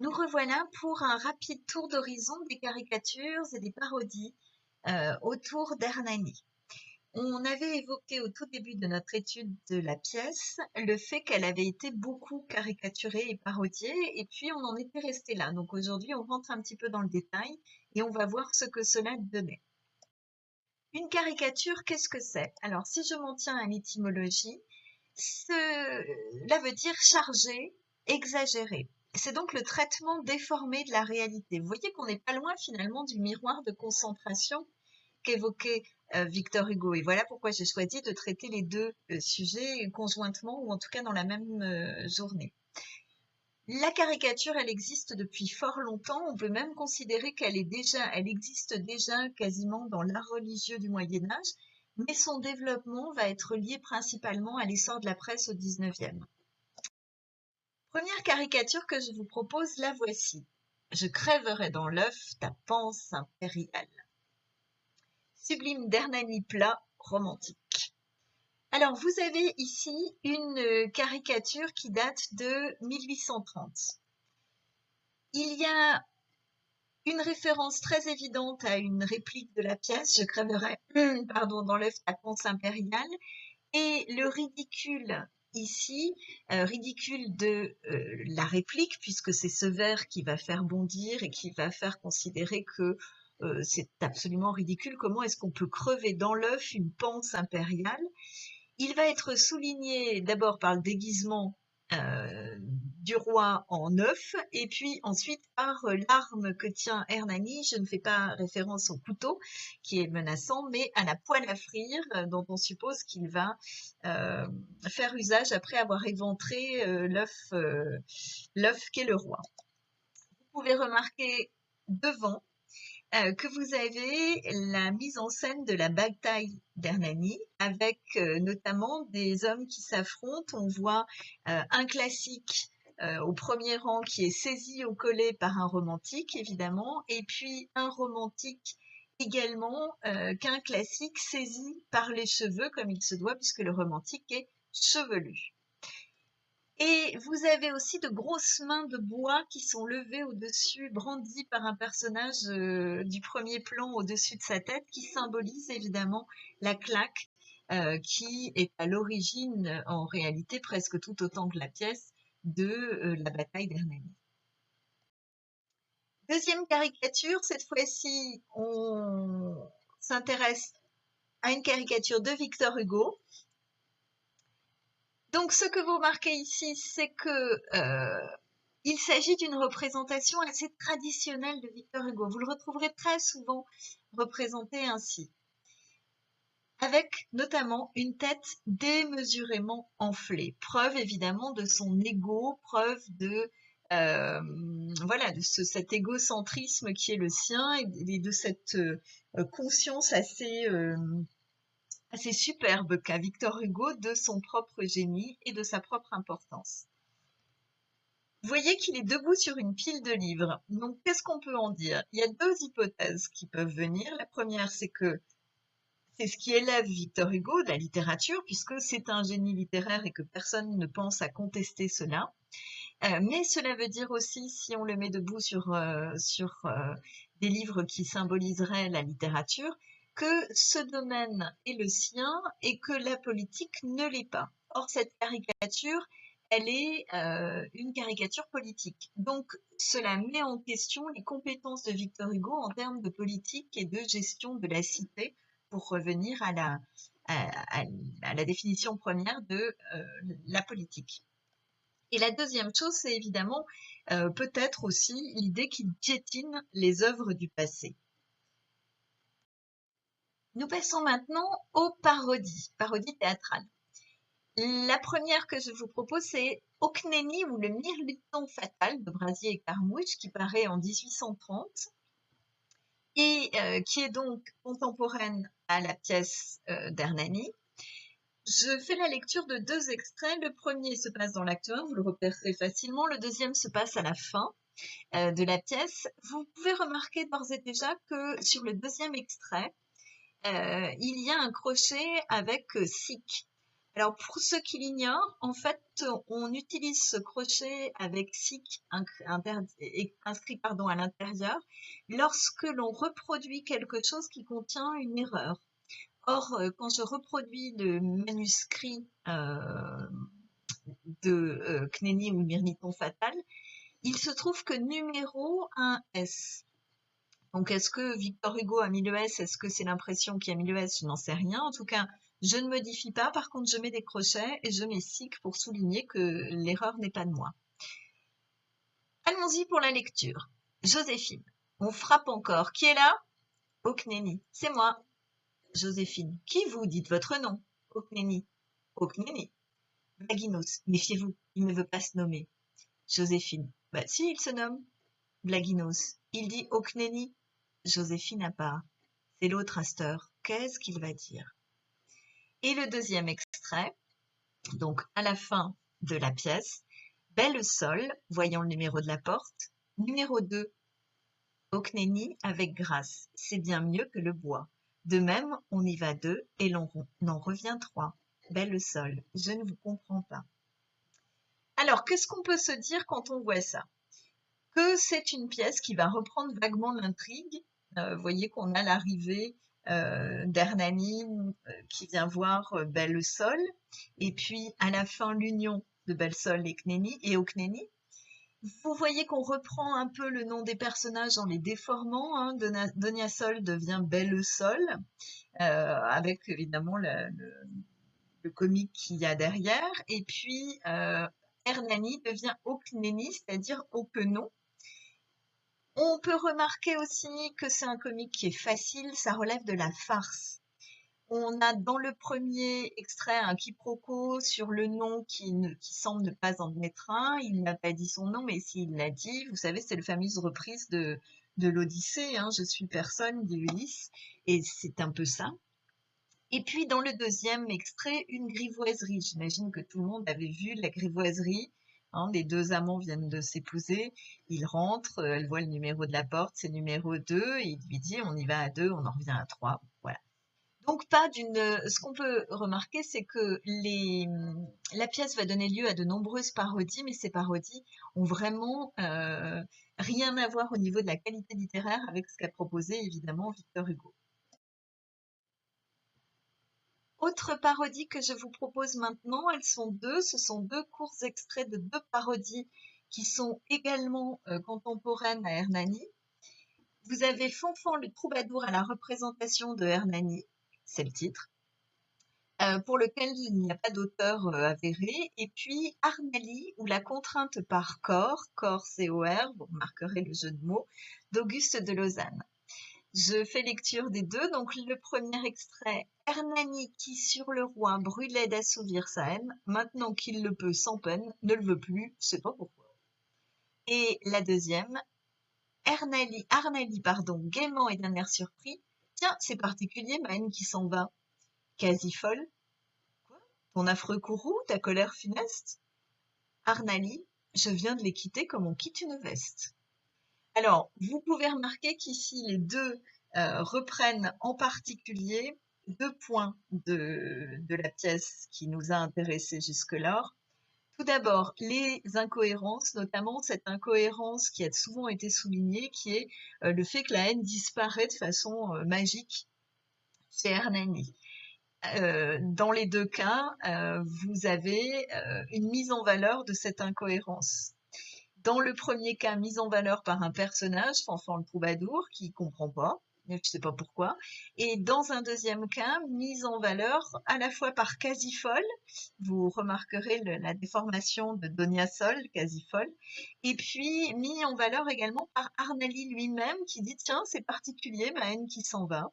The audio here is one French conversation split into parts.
Nous revoilà pour un rapide tour d'horizon des caricatures et des parodies autour d'Hernani. On avait évoqué au tout début de notre étude de la pièce le fait qu'elle avait été beaucoup caricaturée et parodiée, et puis on en était resté là. Donc aujourd'hui, on rentre un petit peu dans le détail et on va voir ce que cela donnait. Une caricature, qu'est-ce que c'est? Alors, si je m'en tiens à l'étymologie, cela veut dire chargé, exagéré. C'est donc le traitement déformé de la réalité. Vous voyez qu'on n'est pas loin finalement du miroir de concentration qu'évoquait Victor Hugo. Et voilà pourquoi j'ai choisi de traiter les deux sujets conjointement ou en tout cas dans la même journée. La caricature, elle existe depuis fort longtemps. On peut même considérer elle existe déjà quasiment dans l'art religieux du Moyen Âge, mais son développement va être lié principalement à l'essor de la presse au XIXe. Première caricature que je vous propose, la voici. Je crèverai dans l'œuf ta panse impériale. Sublime d'Hernani plat romantique. Alors, vous avez ici une caricature qui date de 1830. Il y a une référence très évidente à une réplique de la pièce, je crèverai dans l'œuf ta panse impériale, et le ridicule ici, ridicule de la réplique, puisque c'est ce vers qui va faire bondir et qui va faire considérer que c'est absolument ridicule. Comment est-ce qu'on peut crever dans l'œuf une panse impériale? Il va être souligné d'abord par le déguisement du roi en œuf, et puis ensuite par l'arme que tient Hernani. Je ne fais pas référence au couteau qui est menaçant, mais à la poêle à frire dont on suppose qu'il va faire usage après avoir éventré l'œuf qu'est le roi. Vous pouvez remarquer devant que vous avez la mise en scène de la bataille d'Hernani avec notamment des hommes qui s'affrontent. On voit un classique au premier rang qui est saisi au collet par un romantique, évidemment, et puis un romantique également qu'un classique saisi par les cheveux, comme il se doit, puisque le romantique est chevelu. Et vous avez aussi de grosses mains de bois qui sont levées au-dessus, brandies par un personnage du premier plan au-dessus de sa tête, qui symbolise évidemment la claque qui est à l'origine, en réalité presque tout autant que la pièce, de la bataille d'Hernani. Deuxième caricature, cette fois-ci, on s'intéresse à une caricature de Victor Hugo. Donc, ce que vous remarquez ici, c'est que il s'agit d'une représentation assez traditionnelle de Victor Hugo. Vous le retrouverez très souvent représenté ainsi, avec notamment une tête démesurément enflée, preuve évidemment de son ego, preuve de cet égocentrisme qui est le sien et de cette conscience assez superbe qu'a Victor Hugo de son propre génie et de sa propre importance. Vous voyez qu'il est debout sur une pile de livres. Donc, qu'est-ce qu'on peut en dire? Il y a deux hypothèses qui peuvent venir. La première, c'est que c'est ce qui élève Victor Hugo de la littérature, puisque c'est un génie littéraire et que personne ne pense à contester cela. Mais cela veut dire aussi, si on le met debout sur des livres qui symboliseraient la littérature, que ce domaine est le sien et que la politique ne l'est pas. Or, cette caricature, elle est une caricature politique. Donc, cela met en question les compétences de Victor Hugo en termes de politique et de gestion de la cité, pour revenir à la définition première de la politique. Et la deuxième chose, c'est évidemment peut-être aussi l'idée qu'il piétine les œuvres du passé. Nous passons maintenant aux parodies théâtrales. La première que je vous propose, c'est Hocquenhény ou le Mirliton fatal de Brazier et Carmouche, qui paraît en 1830 et qui est donc contemporaine à la pièce d'Hernani. Je fais la lecture de deux extraits. Le premier se passe dans l'acte 1, vous le repérerez facilement. Le deuxième se passe à la fin de la pièce. Vous pouvez remarquer d'ores et déjà que sur le deuxième extrait, il y a un crochet avec sic. Alors, pour ceux qui l'ignorent, en fait, on utilise ce crochet avec SIC inscrit à l'intérieur lorsque l'on reproduit quelque chose qui contient une erreur. Or, quand je reproduis le manuscrit de Cnénie ou Mirliton Fatal, il se trouve que numéro a un S. Donc, est-ce que Victor Hugo a mis le S? Est-ce que c'est l'impression qui a mis le S? Je n'en sais rien. En tout cas, je ne modifie pas. Par contre, je mets des crochets et je mets SIC pour souligner que l'erreur n'est pas de moi. Allons-y pour la lecture. Joséphine. On frappe encore. Qui est là? Oknénie. C'est moi. Joséphine. Qui vous? Dites votre nom. Oknénie. Oknénie. Blaguinos. Méfiez-vous, il ne veut pas se nommer. Joséphine. Bah si, il se nomme. Blaguinos. Il dit Oknénie. Joséphine à part. C'est l'autre Astor. Qu'est-ce qu'il va dire? Et le deuxième extrait, donc à la fin de la pièce, Belle Sol, voyant le numéro de la porte. Numéro 2, Oknénie avec grâce. C'est bien mieux que le bois. De même, on y va 2 et l'on en revient 3. Belle Sol, je ne vous comprends pas. Alors, qu'est-ce qu'on peut se dire quand on voit ça? Que c'est une pièce qui va reprendre vaguement l'intrigue. Vous voyez qu'on a l'arrivée d'Hernani qui vient voir Belle Sol, et puis à la fin l'union de Belle Sol et Oknénie. Vous voyez qu'on reprend un peu le nom des personnages en les déformant. Hein. Donia Sol devient Belle Sol, avec évidemment le comique qu'il y a derrière. Et puis Hernani devient Oknénie, c'est-à-dire Okenon. On peut remarquer aussi que c'est un comique qui est facile, ça relève de la farce. On a dans le premier extrait un quiproquo sur le nom qui semble ne pas en être un. Il n'a pas dit son nom, mais s'il l'a dit, vous savez, c'est la fameuse reprise de l'Odyssée. Hein, je suis personne, dit Ulysse, et c'est un peu ça. Et puis dans le deuxième extrait, une grivoiserie. J'imagine que tout le monde avait vu la grivoiserie. Hein, les deux amants viennent de s'épouser. Il rentre, elle voit le numéro de la porte, c'est numéro 2, et il lui dit on y va à 2, on en revient à 3. Voilà. Donc ce qu'on peut remarquer, c'est que la pièce va donner lieu à de nombreuses parodies, mais ces parodies ont vraiment rien à voir au niveau de la qualité littéraire avec ce qu'a proposé évidemment Victor Hugo. Autre parodie que je vous propose maintenant, elles sont deux, ce sont deux courts extraits de deux parodies qui sont également contemporaines à Hernani. Vous avez Fanfan le troubadour à la représentation de Hernani, c'est le titre, pour lequel il n'y a pas d'auteur avéré, et puis Arnali ou la contrainte par corps, C-O-R, vous remarquerez le jeu de mots, d'Auguste de Lausanne. Je fais lecture des deux. Donc, le premier extrait, Hernani qui, sur le roi, brûlait d'assouvir sa haine, maintenant qu'il le peut sans peine, ne le veut plus, je sais pas pourquoi. Et la deuxième, Arnali, gaiement et d'un air surpris, tiens, c'est particulier, ma haine qui s'en va. Quasi folle. Quoi? Ton affreux courroux, ta colère funeste? Arnali, je viens de les quitter comme on quitte une veste. Alors, vous pouvez remarquer qu'ici, les deux reprennent en particulier deux points de la pièce qui nous a intéressés jusque-là. Tout d'abord, les incohérences, notamment cette incohérence qui a souvent été soulignée, qui est le fait que la haine disparaît de façon magique chez Hernani. Dans les deux cas, vous avez une mise en valeur de cette incohérence. Dans le premier cas, mise en valeur par un personnage, Fanfan le troubadour, qui comprend pas, je sais pas pourquoi. Et dans un deuxième cas, mise en valeur à la fois par Quasi-Folle, vous remarquerez la déformation de Donia Sol, Quasi-Folle, et puis mis en valeur également par Arnali lui-même, qui dit tiens, c'est particulier, ma haine qui s'en va.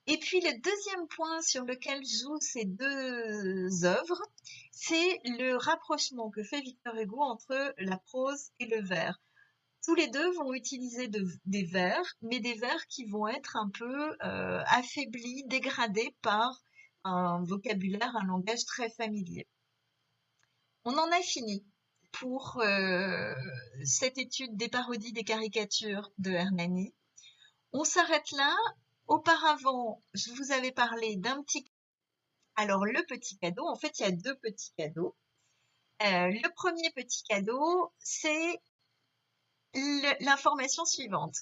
Et puis le deuxième point sur lequel jouent ces deux œuvres, c'est le rapprochement que fait Victor Hugo entre la prose et le vers. Tous les deux vont utiliser des vers, mais des vers qui vont être un peu affaiblis, dégradés par un vocabulaire, un langage très familier. On en a fini pour cette étude des parodies, des caricatures de Hernani. On s'arrête là. Auparavant, je vous avais parlé d'un petit Alors, le petit cadeau, en fait, il y a 2 petits cadeaux. Le premier petit cadeau, c'est l'information suivante.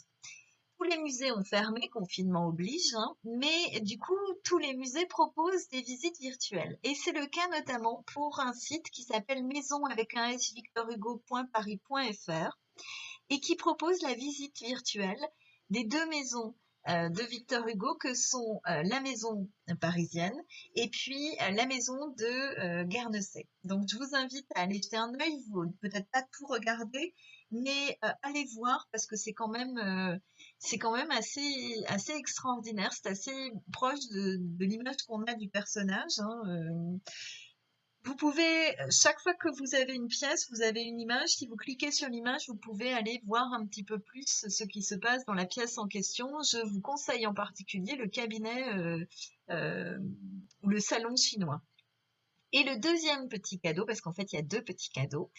Tous les musées ont fermé, confinement oblige, hein, mais du coup, tous les musées proposent des visites virtuelles. Et c'est le cas notamment pour un site qui s'appelle maison avec un s victorhugo.paris.fr et qui propose la visite virtuelle des 2 maisons de Victor Hugo que sont la maison parisienne et puis la maison de Guernesey. Donc je vous invite à aller jeter un œil, vous peut-être pas tout regarder, mais allez voir parce que c'est quand même assez extraordinaire, c'est assez proche de l'image qu'on a du personnage. Hein, vous pouvez, chaque fois que vous avez une pièce, vous avez une image. Si vous cliquez sur l'image, vous pouvez aller voir un petit peu plus ce qui se passe dans la pièce en question. Je vous conseille en particulier le cabinet ou le salon chinois. Et le deuxième petit cadeau, parce qu'en fait, il y a 2 petits cadeaux.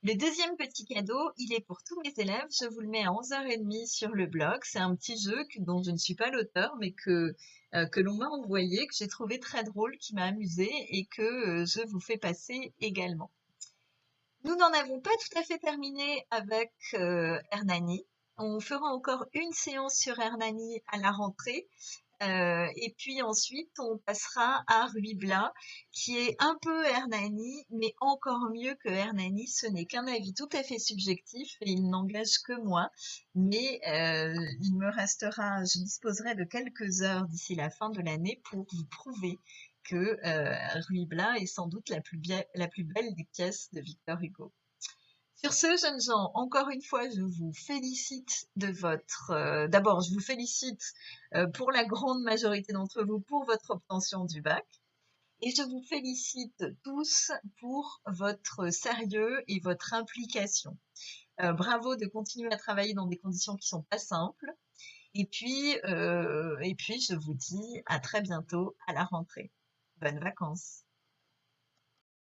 Le deuxième petit cadeau, il est pour tous mes élèves. Je vous le mets à 11h30 sur le blog. C'est un petit jeu dont je ne suis pas l'auteur, mais que l'on m'a envoyé, que j'ai trouvé très drôle, qui m'a amusé et que je vous fais passer également. Nous n'en avons pas tout à fait terminé avec Hernani. On fera encore une séance sur Hernani à la rentrée. Et puis ensuite, on passera à Ruy-Blas, qui est un peu Hernani, mais encore mieux que Hernani. Ce n'est qu'un avis tout à fait subjectif et il n'engage que moi. Mais il me restera, je disposerai de quelques heures d'ici la fin de l'année pour vous prouver que Ruy-Blas est sans doute la plus belle des pièces de Victor Hugo. Sur ce, jeunes gens, encore une fois, je vous félicite de votre... D'abord, je vous félicite pour la grande majorité d'entre vous pour votre obtention du bac. Et je vous félicite tous pour votre sérieux et votre implication. Bravo de continuer à travailler dans des conditions qui sont pas simples. Et puis, je vous dis à très bientôt à la rentrée. Bonnes vacances.